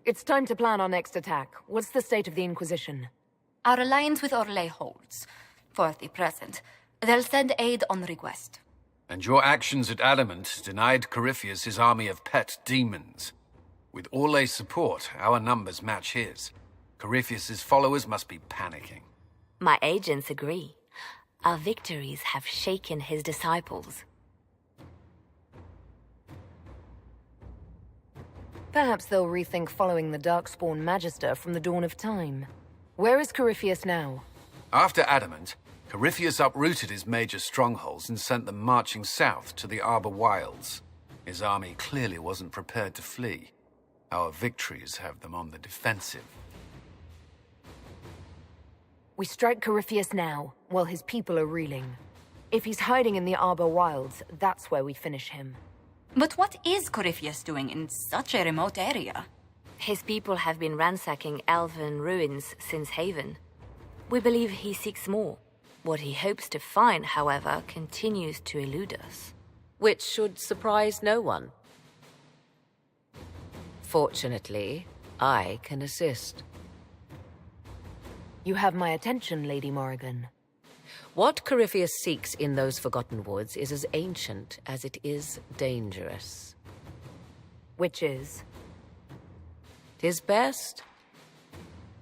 It's time to plan our next attack. What's the state of the Inquisition? Our alliance with Orlais holds. For the present. They'll send aid on request. And your actions at Adamant denied Corypheus his army of pet demons. With Orlais' support, our numbers match his. Corypheus' followers must be panicking. My agents agree. Our victories have shaken his disciples. Perhaps they'll rethink following the Darkspawn Magister from the dawn of time. Where is Corypheus now? After Adamant, Corypheus uprooted his major strongholds and sent them marching south to the Arbor Wilds. His army clearly wasn't prepared to flee. Our victories have them on the defensive. We strike Corypheus now, while his people are reeling. If he's hiding in the Arbor Wilds, that's where we finish him. But what is Corypheus doing in such a remote area? His people have been ransacking elven ruins since Haven. We believe he seeks more. What he hopes to find, however, continues to elude us. Which should surprise no one. Fortunately, I can assist. You have my attention, Lady Morrigan. What Corypheus seeks in those Forgotten Woods is as ancient as it is dangerous. Which is? 'Tis best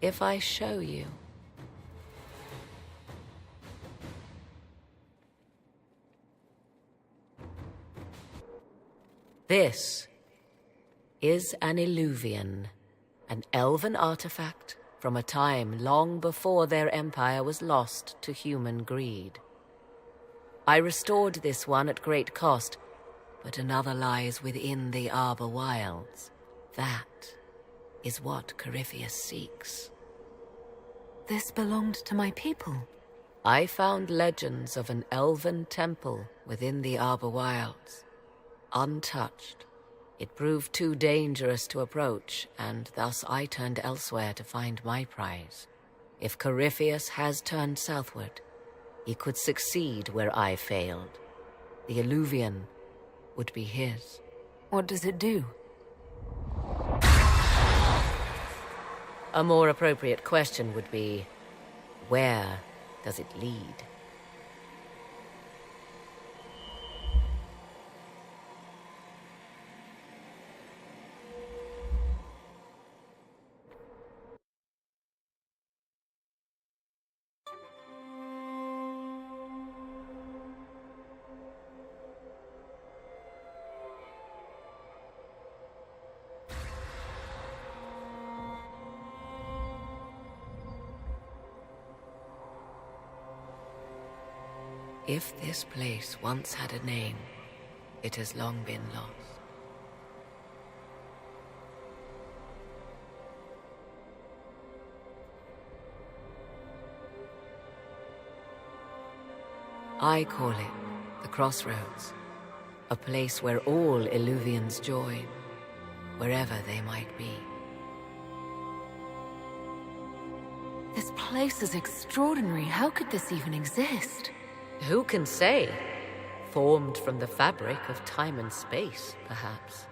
if I show you. This is an eluvian, an elven artifact from a time long before their empire was lost to human greed. I restored this one at great cost, but another lies within the Arbor Wilds. That is what Corypheus seeks. This belonged to my people. I found legends of an elven temple within the Arbor Wilds. Untouched. It proved too dangerous to approach, and thus I turned elsewhere to find my prize. If Corypheus has turned southward, he could succeed where I failed. The eluvian would be his. What does it do? A more appropriate question would be, where does it lead? If this place once had a name, it has long been lost. I call it the crossroads, a place where all eluvians join, wherever they might be. This place is extraordinary. How could this even exist? Who can say? Formed from the fabric of time and space, perhaps.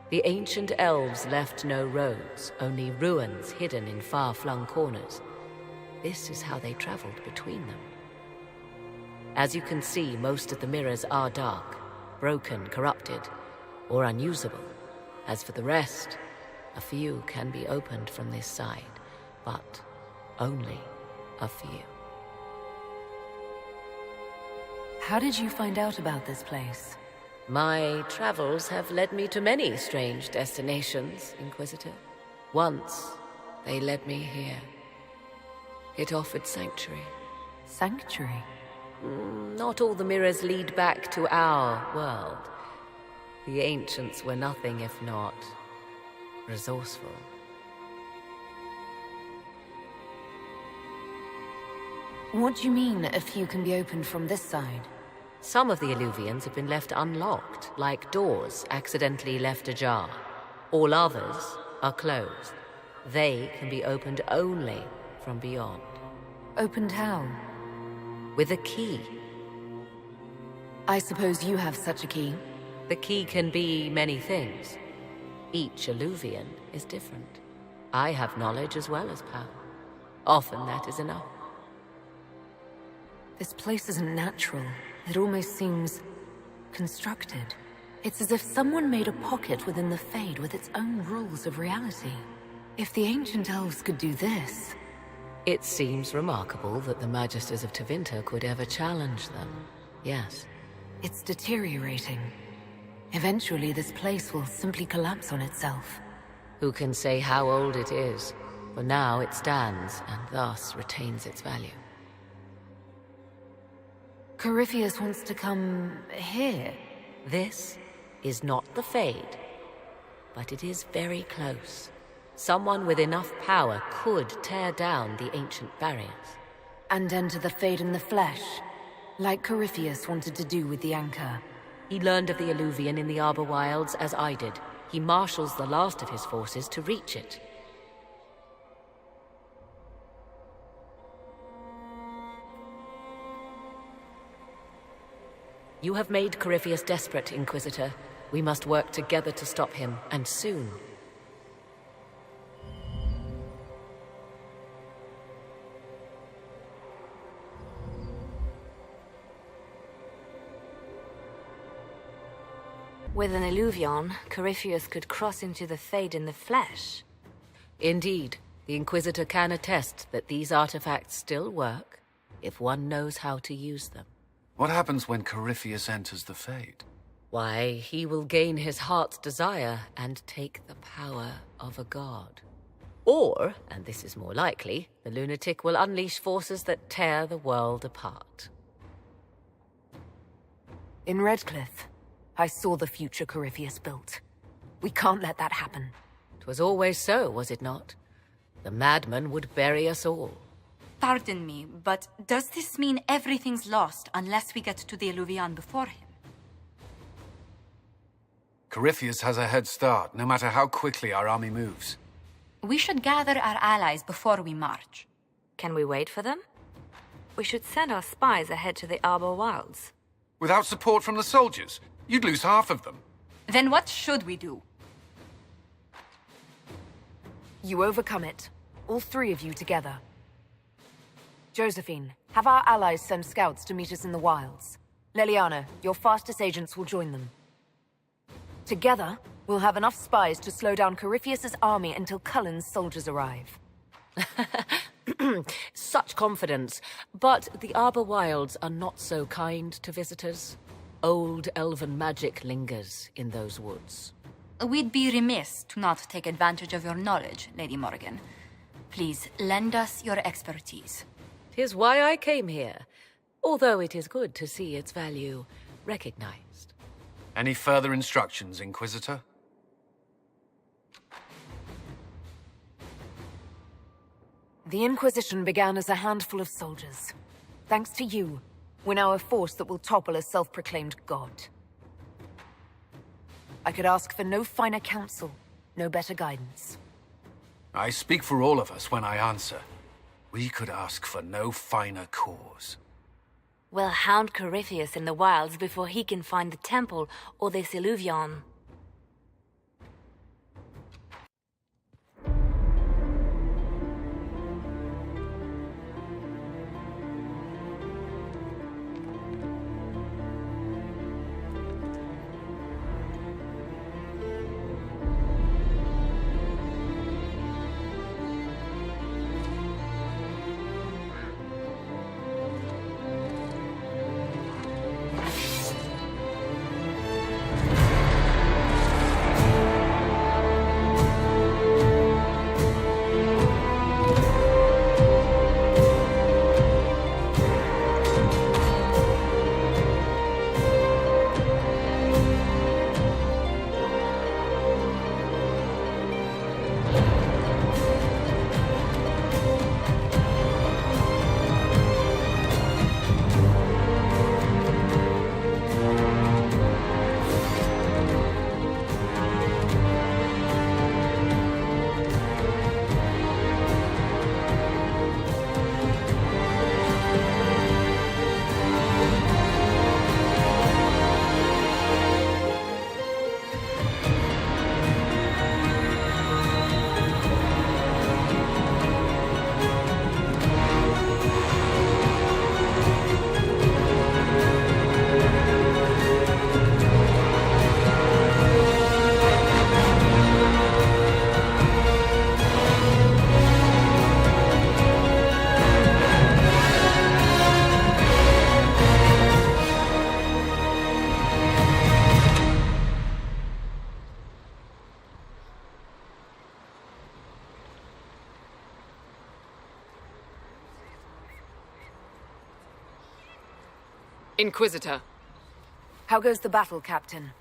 The ancient elves left no roads, only ruins hidden in far-flung corners. This is how they traveled between them. As you can see, most of the mirrors are dark, broken, corrupted, or unusable. As for the rest, a few can be opened from this side, but only a few. How did you find out about this place? My travels have led me to many strange destinations, Inquisitor. Once, they led me here. It offered sanctuary. Sanctuary? Not all the mirrors lead back to our world. The ancients were nothing if not resourceful. What do you mean, a few can be opened from this side? Some of the eluvians have been left unlocked, like doors accidentally left ajar. All others are closed. They can be opened only from beyond. Opened how? With a key. I suppose you have such a key. The key can be many things. Each eluvian is different. I have knowledge as well as power. Often that is enough. This place isn't natural. It almost seems constructed. It's as if someone made a pocket within the Fade with its own rules of reality. If the ancient elves could do this... It seems remarkable that the Magisters of Tevinter could ever challenge them. Yes. It's deteriorating. Eventually, this place will simply collapse on itself. Who can say how old it is? For now it stands, and thus retains its value. Corypheus wants to come here. This is not the Fade, but it is very close. Someone with enough power could tear down the ancient barriers. And enter the Fade in the flesh, like Corypheus wanted to do with the Anchor. He learned of the eluvian in the Arbor Wilds as I did. He marshals the last of his forces to reach it. You have made Corypheus desperate, Inquisitor. We must work together to stop him, and soon. With an eluvian, Corypheus could cross into the Fade in the flesh. Indeed, the Inquisitor can attest that these artifacts still work, if one knows how to use them. What happens when Corypheus enters the Fade? Why, he will gain his heart's desire and take the power of a god. Or, and this is more likely, the lunatic will unleash forces that tear the world apart. In Redcliffe, I saw the future Corypheus built. We can't let that happen. 'Twas always so, was it not? The madman would bury us all. Pardon me, but does this mean everything's lost unless we get to the eluvian before him? Corypheus has a head start, no matter how quickly our army moves. We should gather our allies before we march. Can we wait for them? We should send our spies ahead to the Arbor Wilds. Without support from the soldiers, you'd lose half of them. Then what should we do? You overcome it. All three of you together. Josephine, have our allies send scouts to meet us in the wilds. Leliana, your fastest agents will join them. Together, we'll have enough spies to slow down Corypheus's army until Cullen's soldiers arrive. Such confidence. But the Arbor Wilds are not so kind to visitors. Old elven magic lingers in those woods. We'd be remiss to not take advantage of your knowledge, Lady Morrigan. Please, lend us your expertise. 'Tis why I came here, although it is good to see its value recognized. Any further instructions, Inquisitor? The Inquisition began as a handful of soldiers. Thanks to you, we're now a force that will topple a self-proclaimed god. I could ask for no finer counsel, no better guidance. I speak for all of us when I answer. We could ask for no finer cause. We'll hound Corypheus in the wilds before he can find the temple or this eluvian. Inquisitor, How goes the battle, Captain?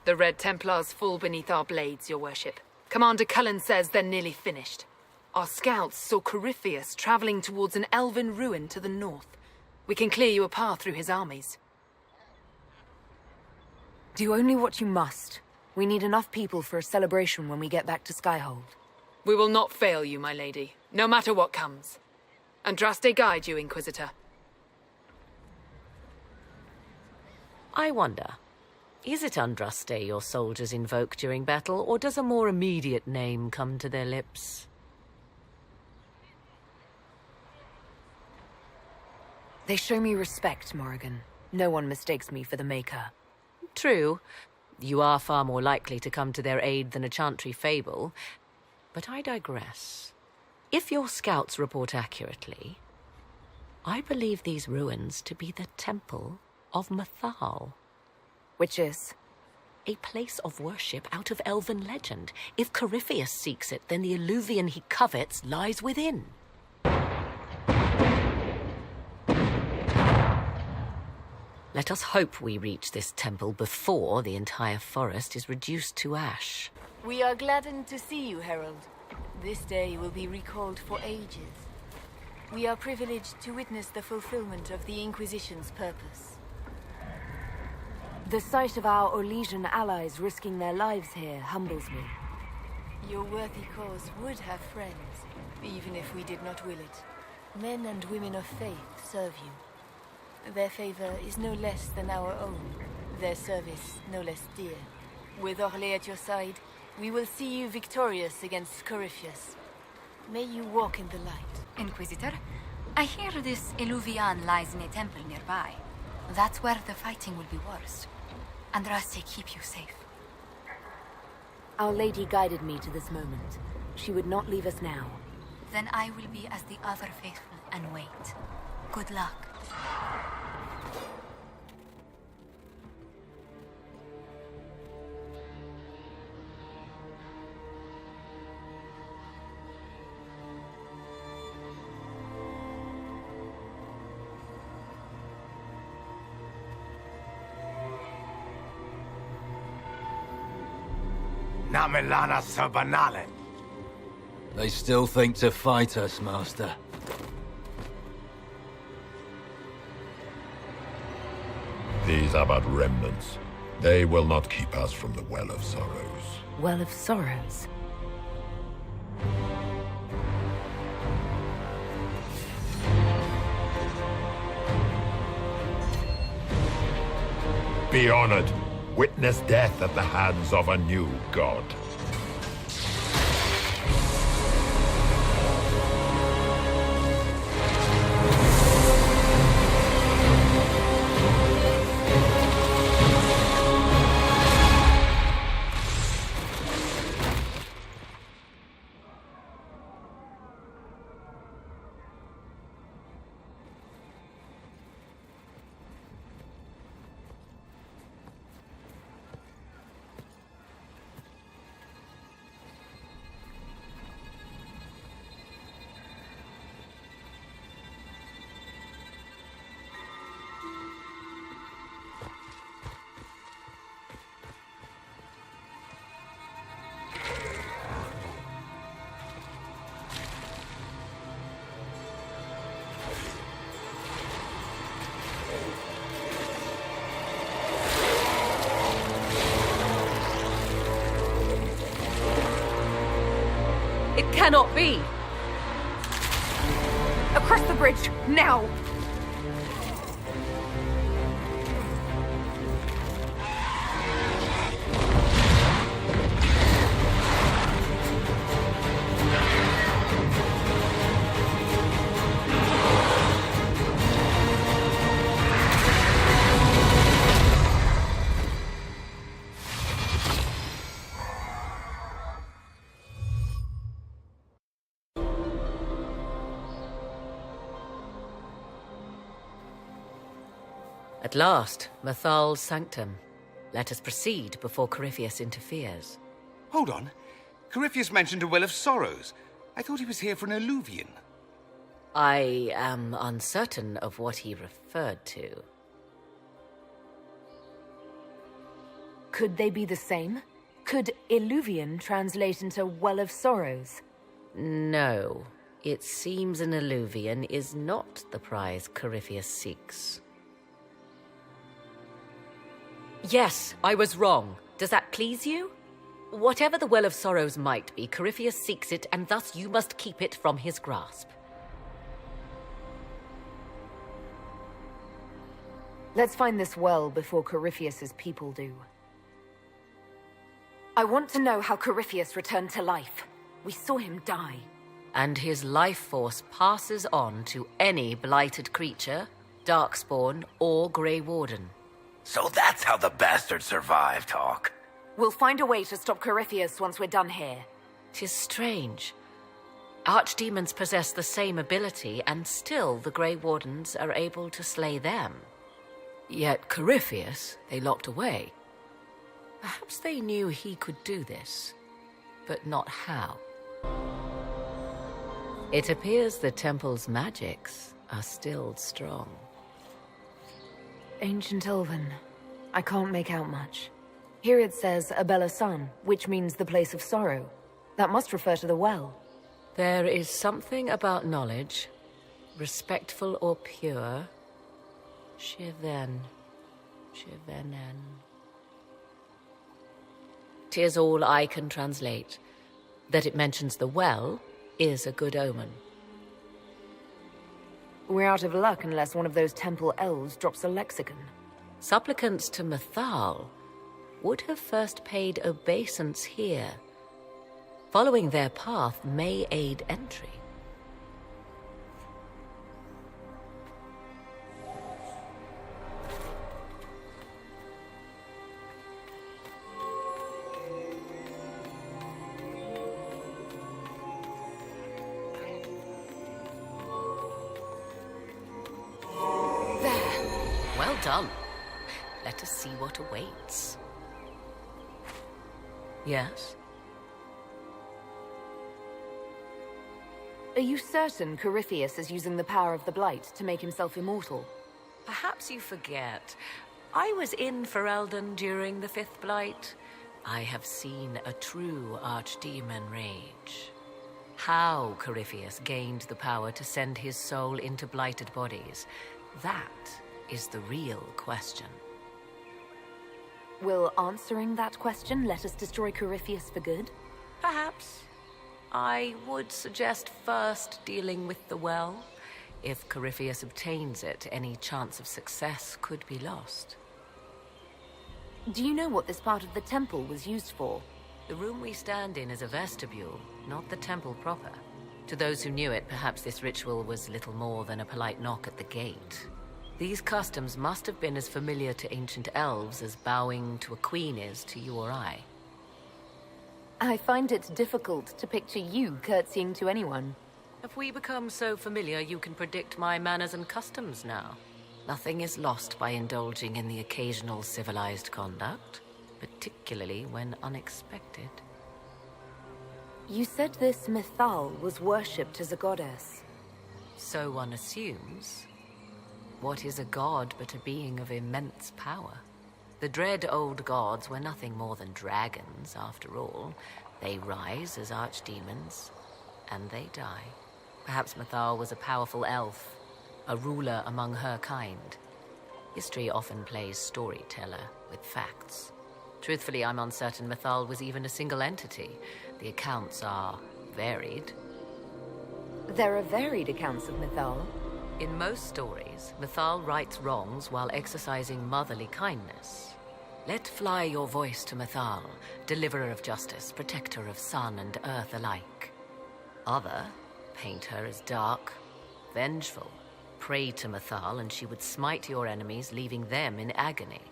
the Red Templars fall beneath our blades, your worship. Commander Cullen says they're nearly finished. Our scouts saw Corypheus traveling towards an elven ruin to the north. We can clear you a path through his armies. Do only what you must. We need enough people for a celebration when we get back to Skyhold. We will not fail you, my lady, no matter what comes. Andraste guide you, Inquisitor. I wonder, is it Andraste your soldiers invoke during battle, or does a more immediate name come to their lips? They show me respect, Morrigan. No one mistakes me for the Maker. True, you are far more likely to come to their aid than a chantry fable, but I digress. If your scouts report accurately, I believe these ruins to be the Temple of Mythal. Which is? A place of worship out of elven legend. If Corypheus seeks it, then the eluvian he covets lies within. Let us hope we reach this temple before the entire forest is reduced to ash. We are gladdened to see you, Herald. This day will be recalled for ages. We are privileged to witness the fulfillment of the Inquisition's purpose. The sight of our Orlesian allies risking their lives here humbles me. Your worthy cause would have friends, even if we did not will it. Men and women of faith serve you. Their favor is no less than our own, their service no less dear. With Orlais at your side, we will see you victorious against Corypheus. May you walk in the light. Inquisitor, I hear this eluvian lies in a temple nearby. That's where the fighting will be worst. Andraste keep you safe. Our Lady guided me to this moment. She would not leave us now. Then I will be as the other faithful and wait. Good luck. Namelana Sabanale. They still think to fight us, Master. These are but remnants. They will not keep us from the Well of Sorrows. Well of Sorrows. Be honored. Witness death at the hands of a new god. It cannot be! Across the bridge, now! At last, Mythal's sanctum. Let us proceed before Corypheus interferes. Hold on. Corypheus mentioned a Well of Sorrows. I thought he was here for an eluvian. I am uncertain of what he referred to. Could they be the same? Could eluvian translate into Well of Sorrows? No. It seems an eluvian is not the prize Corypheus seeks. Yes, I was wrong. Does that please you? Whatever the Well of Sorrows might be, Corypheus seeks it, and thus you must keep it from his grasp. Let's find this well before Corypheus's people do. I want to know how Corypheus returned to life. We saw him die. And his life force passes on to any blighted creature, darkspawn, or Grey Warden. So that's how the bastard survived, Hawk. We'll find a way to stop Corypheus once we're done here. 'Tis strange. Archdemons possess the same ability, and still the Grey Wardens are able to slay them. Yet Corypheus they locked away. Perhaps they knew he could do this, but not how. It appears the temple's magics are still strong. Ancient Elven. I can't make out much. Here it says Abella Sun, which means the place of sorrow. That must refer to the well. There is something about knowledge, respectful or pure. Shivenen. 'Tis all I can translate. That it mentions the well is a good omen. We're out of luck unless one of those temple elves drops a lexicon. Supplicants to Mythal would have first paid obeisance here. Following their path may aid entry. Well done. Let us see what awaits. Yes? Are you certain Corypheus is using the power of the Blight to make himself immortal? Perhaps you forget. I was in Ferelden during the Fifth Blight. I have seen a true archdemon rage. How Corypheus gained the power to send his soul into blighted bodies, that is the real question. Will answering that question let us destroy Corypheus for good? Perhaps. I would suggest first dealing with the well. If Corypheus obtains it, any chance of success could be lost. Do you know what this part of the temple was used for? The room we stand in is a vestibule, not the temple proper. To those who knew it, perhaps this ritual was little more than a polite knock at the gate. These customs must have been as familiar to ancient elves as bowing to a queen is to you or I. I find it difficult to picture you curtsying to anyone. If we become so familiar, you can predict my manners and customs now. Nothing is lost by indulging in the occasional civilized conduct, particularly when unexpected. You said this Mythal was worshipped as a goddess. So one assumes. What is a god but a being of immense power? The dread old gods were nothing more than dragons, after all. They rise as archdemons, and they die. Perhaps Mythal was a powerful elf, a ruler among her kind. History often plays storyteller with facts. Truthfully, I'm uncertain Mythal was even a single entity. The accounts are varied. There are varied accounts of Mythal. In most stories, Mythal rights wrongs while exercising motherly kindness. Let fly your voice to Mythal, deliverer of justice, protector of sun and earth alike. Other paint her as dark, vengeful. Pray to Mythal and she would smite your enemies, leaving them in agony.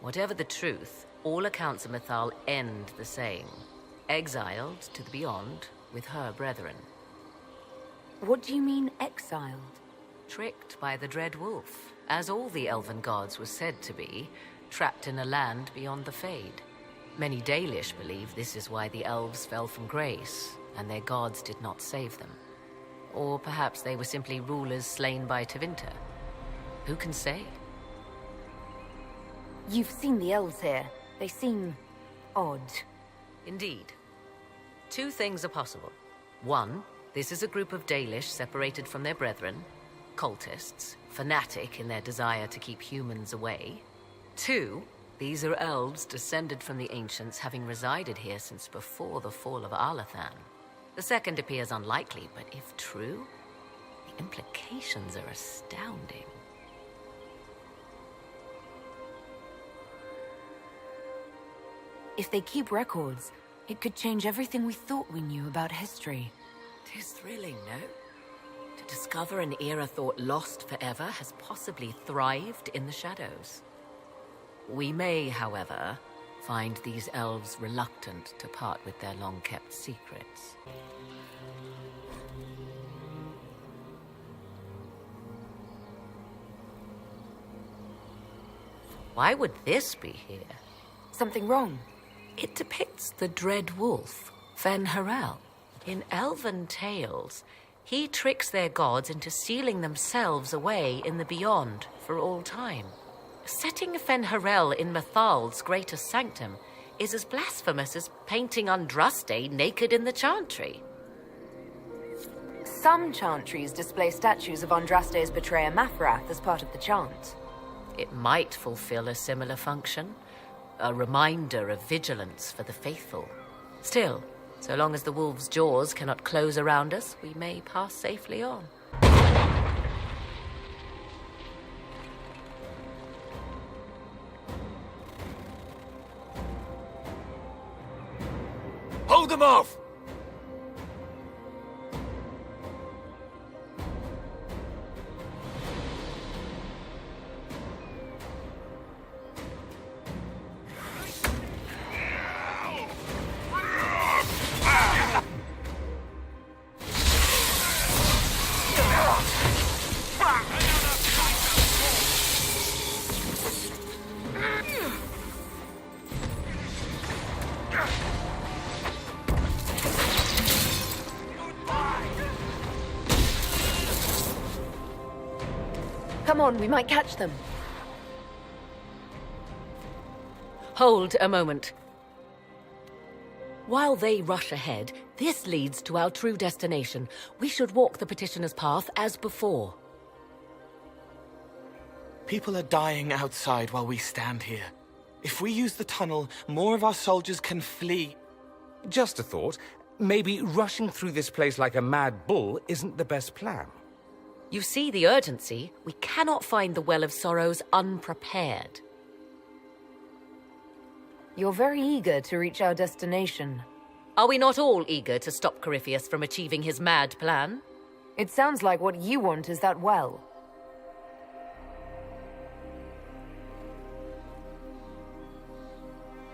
Whatever the truth, all accounts of Mythal end the same. Exiled to the beyond with her brethren. What do you mean, exiled? Tricked by the dread wolf, as all the elven gods were said to be, trapped in a land beyond the Fade. Many Dalish believe this is why the elves fell from grace, and their gods did not save them. Or perhaps they were simply rulers slain by Tevinter. Who can say? You've seen the elves here. They seem odd. Indeed. Two things are possible. One, this is a group of Dalish separated from their brethren, cultists, fanatic in their desire to keep humans away. Two, these are elves descended from the ancients, having resided here since before the fall of Arlathan. The second appears unlikely, but if true, the implications are astounding. If they keep records, it could change everything we thought we knew about history. 'Tis thrilling, no? To discover an era thought lost forever has possibly thrived in the shadows. We may, however, find these elves reluctant to part with their long-kept secrets. Why would this be here? Something wrong? It depicts the dread wolf, Fen-Harel. In elven tales, he tricks their gods into sealing themselves away in the beyond for all time. Setting Fen-Harel in Mythal's greatest sanctum is as blasphemous as painting Andraste naked in the chantry. Some chantries display statues of Andraste's betrayer Mathrath as part of the chant. It might fulfill a similar function, a reminder of vigilance for the faithful. Still, so long as the wolf's jaws cannot close around us, we may pass safely on. Hold them off! Come on, we might catch them. Hold a moment. While they rush ahead, this leads to our true destination. We should walk the petitioner's path as before. People are dying outside while we stand here. If we use the tunnel, more of our soldiers can flee. Just a thought. Maybe rushing through this place like a mad bull isn't the best plan. You see the urgency? We cannot find the Well of Sorrows unprepared. You're very eager to reach our destination. Are we not all eager to stop Corypheus from achieving his mad plan? It sounds like what you want is that well.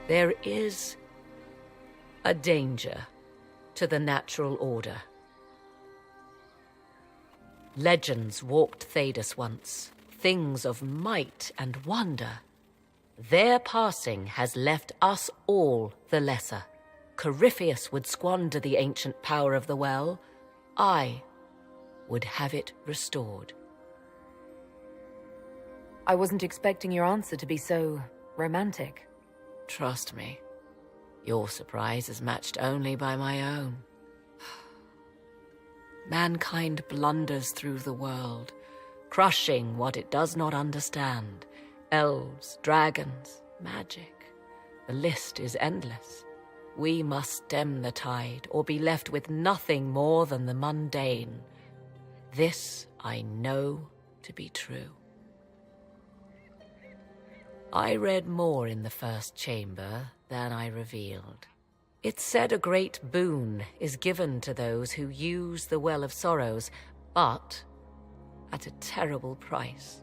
There is a danger to the natural order. Legends walked Thedas once, things of might and wonder. Their passing has left us all the lesser. Corypheus would squander the ancient power of the well. I would have it restored. I wasn't expecting your answer to be so romantic. Trust me, your surprise is matched only by my own. Mankind blunders through the world, crushing what it does not understand. Elves, dragons, magic. The list is endless. We must stem the tide, or be left with nothing more than the mundane. This I know to be true. I read more in the first chamber than I revealed. It said a great boon is given to those who use the Well of Sorrows, but at a terrible price.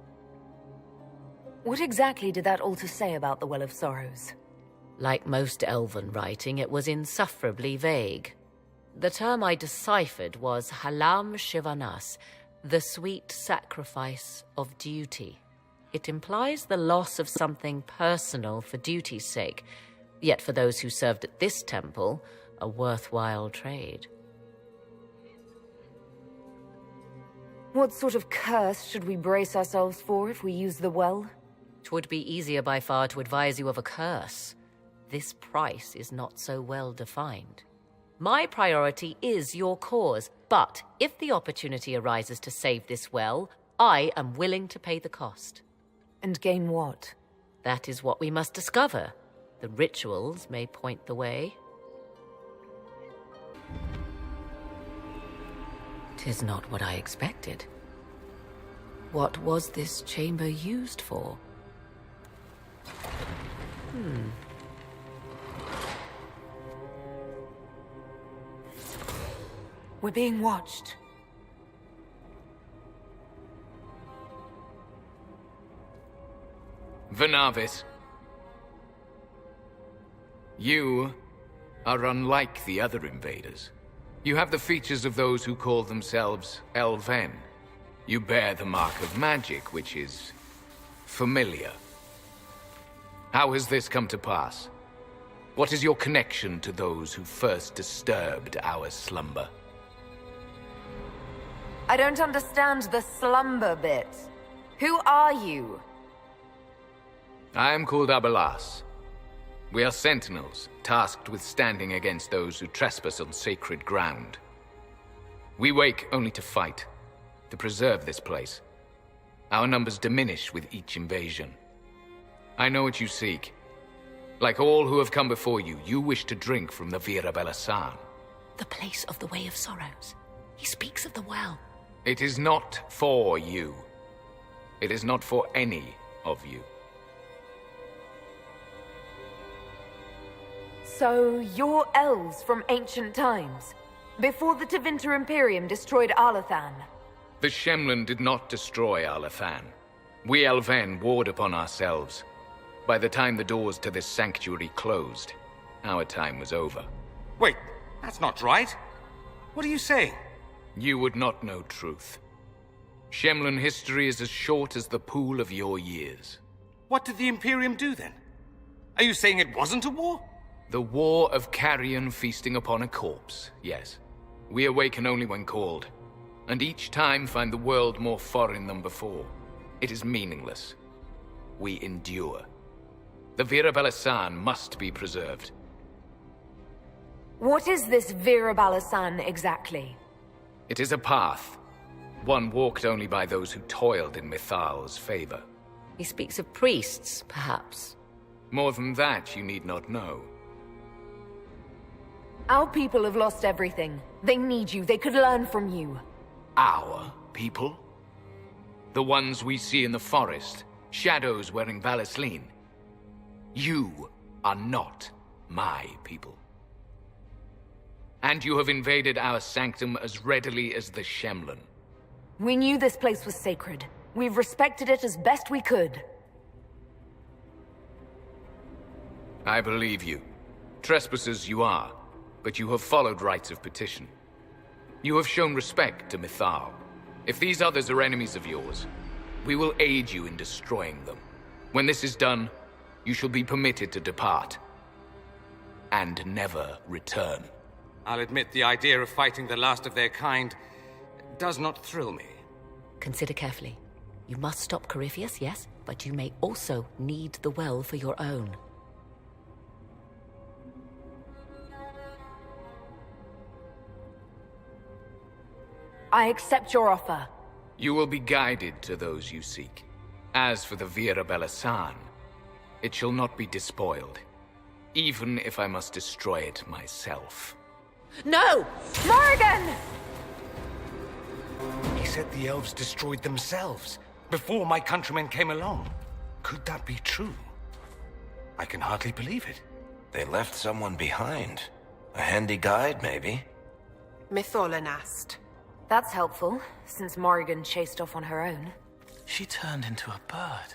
What exactly did that altar say about the Well of Sorrows? Like most elven writing, it was insufferably vague. The term I deciphered was Halam Shivanas, the sweet sacrifice of duty. It implies the loss of something personal for duty's sake, yet for those who served at this temple, a worthwhile trade. What sort of curse should we brace ourselves for if we use the well? 'Twould be easier by far to advise you of a curse. this price is not so well defined. My priority is your cause, but if the opportunity arises to save this well, I am willing to pay the cost. And gain what? That is what we must discover. The rituals may point the way. 'Tis not what I expected. What was this chamber used for? We're being watched. Venavis. You are unlike the other invaders. You have the features of those who call themselves elven. You bear the mark of magic, which is familiar. How has this come to pass? What is your connection to those who first disturbed our slumber? I don't understand the slumber bit. Who are you? I am called Abelas. We are sentinels, tasked with standing against those who trespass on sacred ground. We wake only to fight, to preserve this place. Our numbers diminish with each invasion. I know what you seek. Like all who have come before you, you wish to drink from the Vira Belasan. The place of the Way of Sorrows. He speaks of the well. It is not for you. It is not for any of you. So, you're elves from ancient times, before the Tevinter Imperium destroyed Arlathan. The Shemlin did not destroy Arlathan. We Elven warred upon ourselves. By the time the doors to this sanctuary closed, our time was over. Wait, that's not right. What are you saying? You would not know truth. Shemlin history is as short as the pool of your years. What did the Imperium do then? Are you saying it wasn't a war? The war of carrion feasting upon a corpse, yes. We awaken only when called, and each time find the world more foreign than before. It is meaningless. We endure. The Vira Belasan must be preserved. What is this Vira Belasan exactly? It is a path, one walked only by those who toiled in Mythal's favor. He speaks of priests, perhaps. More than that you need not know. Our people have lost everything. They need you. They could learn from you. Our people? The ones we see in the forest, shadows wearing Valisleen. You are not my people. And you have invaded our sanctum as readily as the Shemlin. We knew this place was sacred. We've respected it as best we could. I believe you. Trespassers you are, but you have followed rites of petition. You have shown respect to Mythal. If these others are enemies of yours, we will aid you in destroying them. When this is done, you shall be permitted to depart. And never return. I'll admit the idea of fighting the last of their kind does not thrill me. Consider carefully. You must stop Corypheus, yes, but you may also need the well for your own. I accept your offer. You will be guided to those you seek. As for the Vira Belasan, it shall not be despoiled, even if I must destroy it myself. No! Morrigan! He said the elves destroyed themselves before my countrymen came along. Could that be true? I can hardly believe it. They left someone behind. A handy guide, maybe? Mytholan asked. That's helpful, since Morrigan chased off on her own. She turned into a bird.